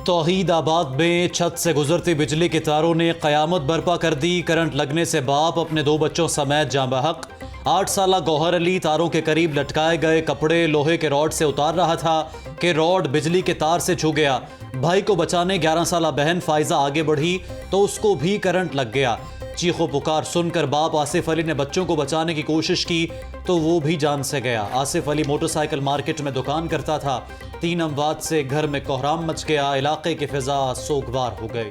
तौहीदाबाद में छत से गुजरती बिजली के तारों ने कयामत बर्पा कर दी। करंट लगने से बाप अपने 2 बच्चों समेत जाँ बहक। 8 साला गौहर अली तारों के करीब लटकाए गए कपड़े लोहे के रॉड से उतार रहा था कि रॉड बिजली के तार से छू गया। भाई को बचाने 11 साला बहन फाइजा आगे बढ़ी तो उसको भी करंट लग गया। चीखो पुकार सुनकर बाप आसिफ अली ने बच्चों को बचाने की कोशिश की तो वो भी जान से गया। आसिफ अली मोटरसाइकिल मार्केट में दुकान करता था। 3 अमवात से घर में कोहराम मच गया। इलाके की फिजा सोगवार हो गई।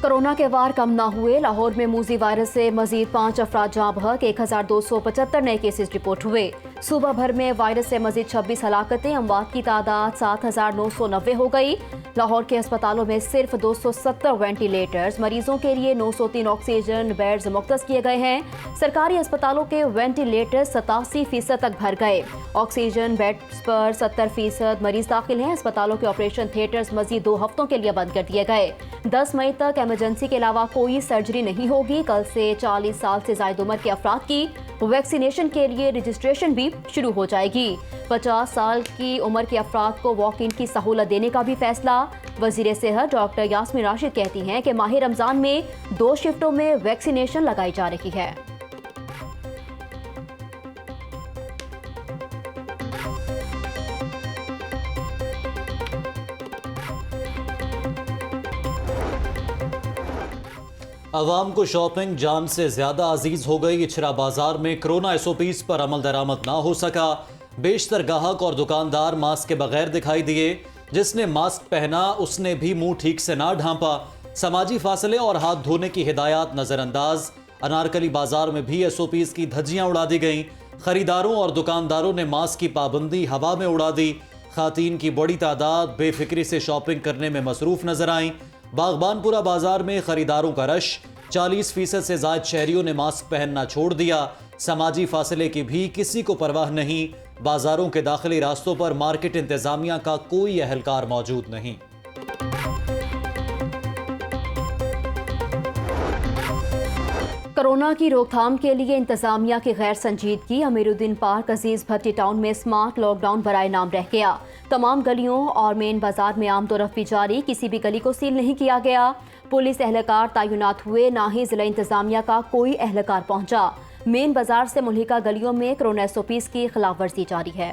कोरोना के वार कम ना हुए। लाहौर में मूजी वायरस से मजीद 5 अफराद जाँ बहक। 1275 नए केसेस रिपोर्ट हुए। सूबा भर में वायरस से मजीद 26 हलाकतें। अमवात की तादाद 7990 हो गई। लाहौर के अस्पतालों में सिर्फ 270 वेंटिलेटर्स, मरीजों के लिए 903 ऑक्सीजन बेड्स मुख्तस किए गए हैं। सरकारी अस्पतालों के वेंटिलेटर 87% तक भर गए। ऑक्सीजन बेड्स पर 70% मरीज दाखिल हैं। अस्पतालों के ऑपरेशन थिएटर्स मजीद 2 हफ्तों के लिए बंद कर दिए गए। 10 मई तक इमरजेंसी के अलावा कोई सर्जरी नहीं होगी। कल से 40 साल से ज़ायद उम्र के अफराद की वैक्सीनेशन के लिए रजिस्ट्रेशन भी शुरू हो जाएगी। 50 साल की उम्र के अफराद को वॉक इन की सहूलत देने का भी फैसला। वजीर सेहत डॉक्टर यास्मीन राशिद कहती हैं कि माह रमजान में 2 शिफ्टों में वैक्सीनेशन लगाई जा रही है। अवाम को शॉपिंग जान से ज्यादा अजीज हो गई। इचरा बाजार में कोरोना SOPs पर अमल दरामद ना हो सका। बेशतर गाहक और दुकानदार मास्क के बगैर दिखाई दिए। जिसने मास्क पहना उसने भी मुंह ठीक से ना ढांपा। समाजी फासले और हाथ धोने की हिदायत नजरअंदाज। अनारकली बाजार में भी SOPs की धज्जियां उड़ा दी गईं। खरीदारों और दुकानदारों ने मास्क की पाबंदी हवा में उड़ा दी। खातीन की बड़ी तादाद बेफिक्री से शॉपिंग करने में मसरूफ नजर आईं। बागबानपुरा बाजार में खरीदारों का रश। 40% से ज्यादा शहरियों ने मास्क पहनना छोड़ दिया। समाजी फासले की भी किसी को परवाह नहीं। बाजारों के दाखिली रास्तों पर मार्केट इंतजामिया का कोई अहलकार मौजूद नहीं। कोरोना की रोकथाम के लिए इंतजामिया की गैर संजीदगी। अमीरुद्दीन पार्क अजीज भट्टी टाउन में स्मार्ट लॉकडाउन बराए नाम रह गया। तमाम गलियों और मेन बाजार में आम तौरफ भी जारी। किसी भी गली को सील नहीं किया गया। पुलिस एहलकार तैनात हुए, ना ही जिला इंतजामिया का कोई एहलकार पहुंचा। मेन बाजार से मुल्हिका गलियों में कोरोना SOPs की खिलाफ वर्जी जारी है।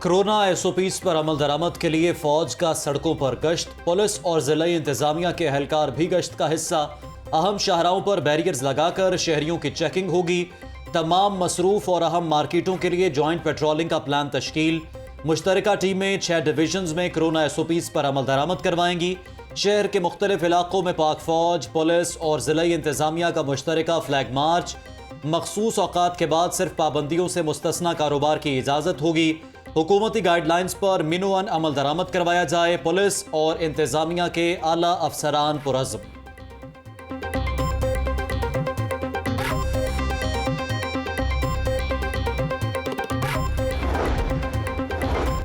कोरोना SOPs पर अमल दरामद के लिए फौज का सड़कों पर गश्त। पुलिस और जिला इंतजामिया के एहलकार भी गश्त का हिस्सा। अहम शाहराहों पर बैरियर्स लगाकर शहरियों की चेकिंग होगी। तमाम मसरूफ और अहम मार्केटों के लिए जॉइंट पेट्रोलिंग का प्लान तश्कील। मुश्तरका टीमें 6 डिवीजन्स में कोरोना SOPs पर अमल दरामद करवाएंगी। शहर के मुख्तलिफ इलाकों में पाक फौज, पुलिस और जिला इंतजामिया का मुश्तरका फ्लैग मार्च। मखसूस औकात के बाद सिर्फ पाबंदियों से मुस्तस्ना कारोबार की इजाज़त होगी। हुकूमती गाइडलाइंस पर मिनुअन अमल दरामद करवाया जाए। पुलिस और इंतजामिया के आला अफसरान पुरज़्म।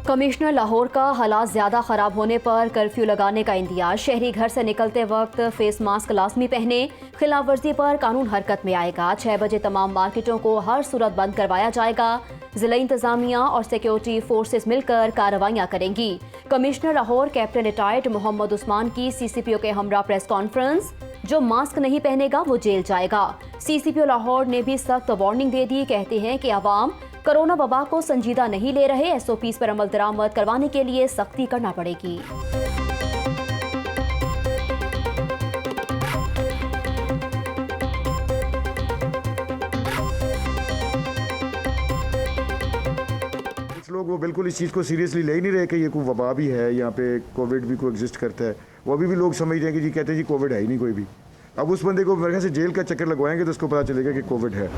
कमिश्नर लाहौर का हालात ज्यादा खराब होने पर कर्फ्यू लगाने का इंतजार। शहरी घर से निकलते वक्त फेस मास्क लाजमी पहने। खिलाफ वर्जी पर कानून हरकत में आएगा। 6 बजे तमाम मार्केटों को हर सूरत बंद करवाया जाएगा। जिला इंतजामिया और सिक्योरिटी फोर्सेस मिलकर कार्रवाइयां करेंगी। Commissioner Lahore captain retired Mohammad Usman की CCPO के हमरा प्रेस कॉन्फ्रेंस। जो मास्क नहीं पहनेगा वो जेल जाएगा। CCPO लाहौर ने भी सख्त वार्निंग दे दी। कहते हैं कि अवाम कोरोना वबा को संजीदा नहीं ले रहे। SOPs पर अमल दरामद करवाने के लिए सख्ती करना पड़ेगी। कुछ लोग वो बिल्कुल इस चीज़ को सीरियसली ले ही नहीं रहे कि ये कोई वबा भी है, यहाँ पे कोविड भी कोई एग्जिस्ट करता है। वो अभी भी लोग समझ रहे हैं कि जी कहते हैं जी कोविड है ही नहीं कोई भी। अब उस बंदे को मेरे ख्याल से जेल का चक्कर लगवाएंगे तो उसको पता चलेगा कि कोविड है।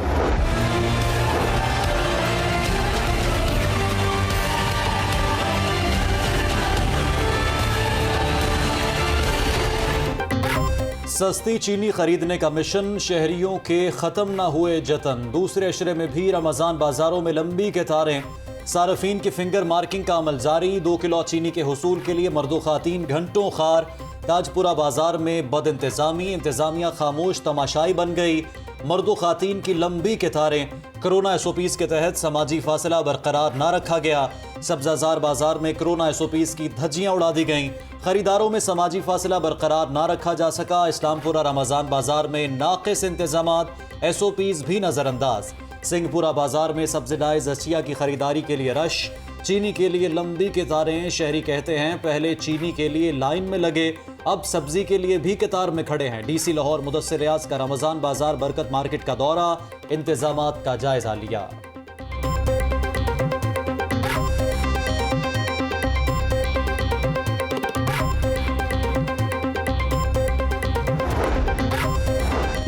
सस्ती चीनी खरीदने का मिशन, शहरियों के ख़त्म ना हुए जतन। दूसरे अशरे में भी रमज़ान बाज़ारों में लंबी कतारें। सार्फिन की फिंगर मार्किंग का अमल जारी। 2 किलो चीनी के हुसूल के लिए मर्दो खातीन घंटों खार। ताजपुरा बाजार में बद इंतज़ामिया खामोश तमाशाई बन गई। मर्दो खातीन की लंबी कतारें। कोरोना SOPs के तहत समाजी फासला बरकरार ना रखा गया। सब्ज़ाजार बाजार में कोरोना SOPs की धज्जियाँ उड़ा दी गईं। खरीदारों में समाजी फासला बरकरार ना रखा जा सका। इस्लामपुरा रमज़ान बाजार में नाक़िस इंतज़ामात, SOPs भी नज़रअंदाज। सिंहपुरा बाजार में सब्सिडाइज अशिया की खरीदारी के लिए रश। चीनी के लिए लंबी कतारें। शहरी कहते हैं पहले चीनी के लिए लाइन में लगे, अब सब्जी के लिए भी कतार में खड़े हैं। DC लाहौर मुदस्सिर रियाज का रमज़ान बाजार बरकत मार्केट का दौरा, इंतज़ामात का जायजा लिया।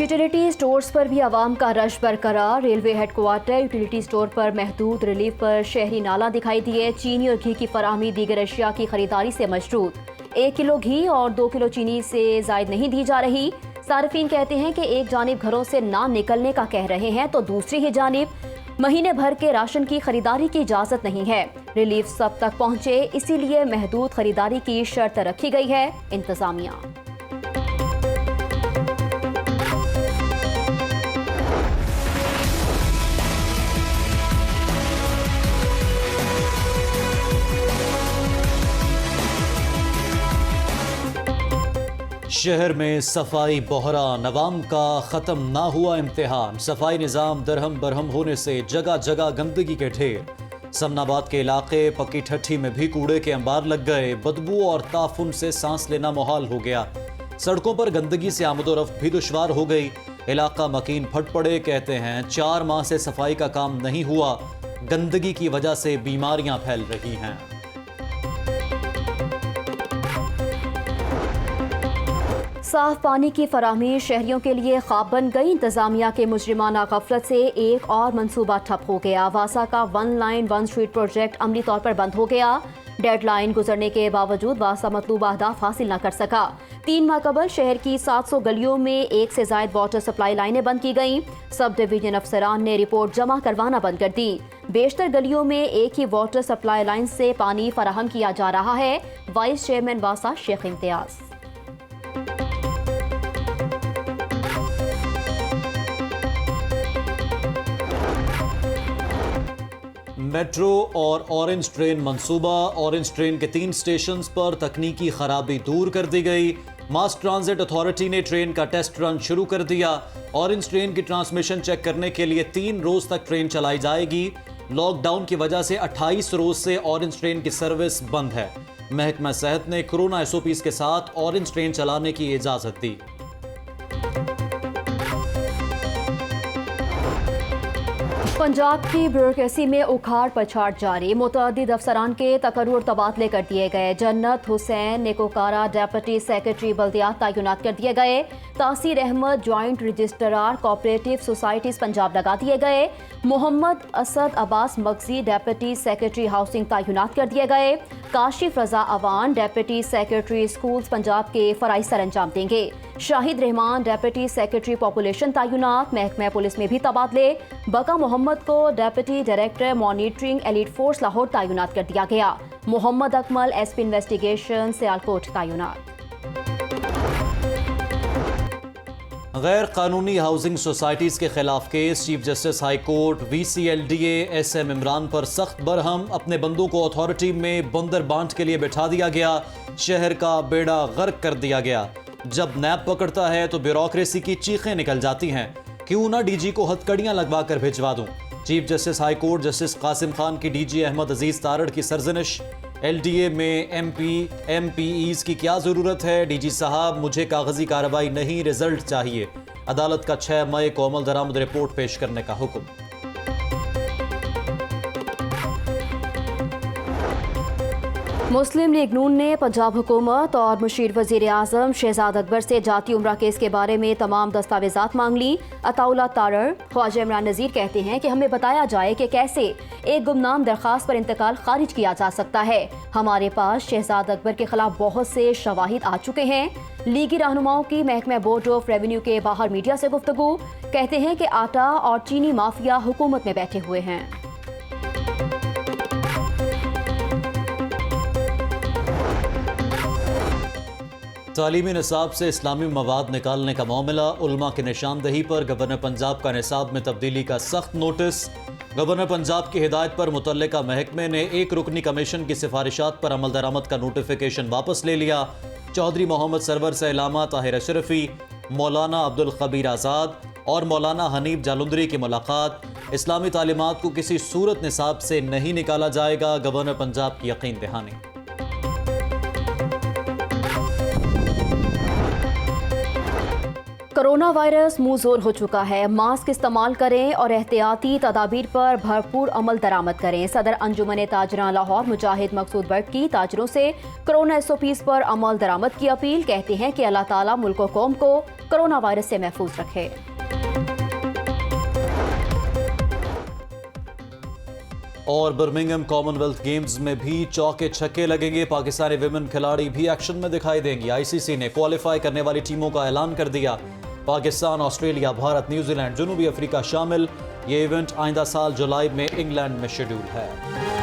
यूटिलिटी स्टोर्स पर भी आवाम का रश बरकरार। रेलवे हेडक्वार्टर यूटिलिटी स्टोर पर महदूद रिलीफ पर शहरी नाला दिखाई दिए। चीनी और घी की फराहमी दीगर अशिया की खरीदारी से मशरूत। 1 किलो घी और 2 किलो चीनी से जायद नहीं दी जा रही। सार्फिन कहते हैं कि एक जानिब घरों से ना निकलने का कह रहे हैं तो दूसरी ही जानिब महीने भर के राशन की खरीदारी की इजाजत नहीं है। रिलीफ सब तक पहुंचे, इसीलिए महदूद खरीदारी की शर्त रखी गई है इंतजामिया। शहर में सफाई बहरान, अवाम का ख़त्म ना हुआ इम्तिहान। सफाई निज़ाम दरहम बरहम होने से जगह जगह गंदगी के ढेर। समनाबाद के इलाके पक्की ठट्ठी में भी कूड़े के अंबार लग गए। बदबू और ताफुन से सांस लेना मुहाल हो गया। सड़कों पर गंदगी से आमदोरफ्त भी दुश्वार हो गई। इलाका मकीन फट पड़े। कहते हैं 4 माह से सफाई का काम नहीं हुआ। गंदगी की वजह से बीमारियां फैल रही हैं। साफ पानी की फराहमी शहरियों के लिए ख्वाब बन गई। इंतजामिया के मुजरिमाना गफलत से एक और मंसूबा ठप हो गया। वासा का 1 लाइन 1 स्ट्रीट प्रोजेक्ट अमली तौर पर बंद हो गया। डेडलाइन गुजरने के बावजूद वासा मतलूबा अहदाफ हासिल न कर सका। 3 माह कबल शहर की 700 गलियों में 1 से ज्यादा वाटर सप्लाई लाइनें बंद की गईं। सब डिवीजन अफसरान ने रिपोर्ट जमा करवाना बंद कर दी। बेशतर गलियों में एक ही वाटर सप्लाई लाइन से पानी फराहम किया जा रहा है। वाइस चेयरमैन वासा शेख इम्तियाज। मेट्रो और ऑरेंज ट्रेन मंसूबा। ऑरेंज ट्रेन के 3 स्टेशंस पर तकनीकी खराबी दूर कर दी गई। मास ट्रांजिट अथॉरिटी ने ट्रेन का टेस्ट रन शुरू कर दिया। ऑरेंज ट्रेन की ट्रांसमिशन चेक करने के लिए 3 रोज तक ट्रेन चलाई जाएगी। लॉकडाउन की वजह से 28 रोज से ऑरेंज ट्रेन की सर्विस बंद है। महकमा सेहत ने कोरोना SOPs के साथ ऑरेंज ट्रेन चलाने की इजाजत दी। पंजाब की ब्यूरोक्रेसी में उखाड़ पछाड़ जारी। मुतअद्दिद अफसरान के तकर्रुर तबादले कर दिए गए। जन्नत हुसैन नेकोकारा डेप्यूटी सेक्रेटरी बल्दियात तैनात कर दिए गए। Taseer Ahmed joint registrar cooperative societies Punjab लगा दिए गए। Mohammad Asad Abbas Maghzi deputy secretary housing तैनात कर दिए गए। Kashif Raza Awan deputy secretary schools Punjab के फराई सर अंजाम देंगे। Shahid Rehman deputy secretary population तैनात। महकमा पुलिस में भी तबादले। बका मोहम्मद को deputy director monitoring elite force Lahore तैनात कर दिया गया। मोहम्मद अकमल SP इन्वेस्टिगेशन सियालकोट तैनात। गैर कानूनी हाउसिंग सोसाइटीज़ के खिलाफ case. Chief justice high court VC LDA SM Imran पर सख्त बरहम। अपने बंदों को अथॉरिटी में बंदर बांट के लिए बिठा दिया गया। शहर का बेड़ा गर्क कर दिया गया। जब नैब पकड़ता है तो ब्यूरोक्रेसी की चीखें निकल जाती हैं। क्यों ना DG को हथकड़ियां लगवा कर भिजवा दूं। Chief justice high court justice Qasim Khan की DG अहमद अजीज तारड़ की सरजनिश। LDA में MPs की क्या ज़रूरत है। DG साहब मुझे कागजी कार्रवाई नहीं, रिजल्ट चाहिए। अदालत का 6 मई को अमल दरामद रिपोर्ट पेश करने का हुक्म। मुस्लिम लीग नून ने पंजाब हुकूमत और मुशीर वजीर आजम शहजाद अकबर से जाती उम्रा केस के बारे में तमाम दस्तावेजात मांग ली। अताउल्ला तारर ख्वाजा इमरान नज़ीर कहते हैं कि हमें बताया जाए कि कैसे एक गुमनाम दरख्वास्त पर इंतकाल खारिज किया जा सकता है। हमारे पास शहजाद अकबर के खिलाफ बहुत से शवाहिद आ चुके हैं। लीगी रहनुमाओं की महकमा बोर्ड ऑफ रेवेन्यू के बाहर मीडिया से गुफ्तगू, कहते हैं कि आटा और चीनी माफिया हुकूमत में बैठे हुए हैं। तालीमी निसाब से इस्लामी मवाद निकालने का मामला, उलमा की निशानदही पर गवर्नर पंजाब का निसाब में तब्दीली का सख्त नोटिस। गवर्नर पंजाब की हिदायत पर मुतल्लिका महकमे ने एक रुकनी कमीशन की सिफारिशात पर अमल दरामद का नोटिफिकेशन वापस ले लिया। चौधरी मोहम्मद सरवर से इलामा ताहिर अशरफी, मौलाना अब्दुल खबीर आज़ाद और मौलाना हनीफ जालुंदरी की मुलाकात। इस्लामी तालीमात को किसी सूरत निसाब से नहीं निकाला जाएगा, गवर्नर पंजाब की यकीन दहानी। कोरोना वायरस मुंहजोर हो चुका है। मास्क इस्तेमाल करें और एहतियाती तदाबीर पर भरपूर अमल दरामद करें। सदर अंजुमन ताजरां लाहौर मुजाहिद मकसूद बट की ताजरों से कोरोना SOPs पर अमल दरामद की अपील, कहते हैं कि अल्लाह ताला मुल्क व कौम को कोरोना वायरस से महफूज रखे। और बर्मिंघम कॉमनवेल्थ गेम्स में भी चौके छक्के लगेंगे। पाकिस्तानी विमेन खिलाड़ी भी एक्शन में दिखाई देंगी। ICC ने क्वालिफाई करने वाली टीमों का ऐलान कर दिया। पाकिस्तान, ऑस्ट्रेलिया, भारत, न्यूजीलैंड, जनूबी अफ्रीका शामिल। ये इवेंट आइंदा साल जुलाई में इंग्लैंड में शेड्यूल है।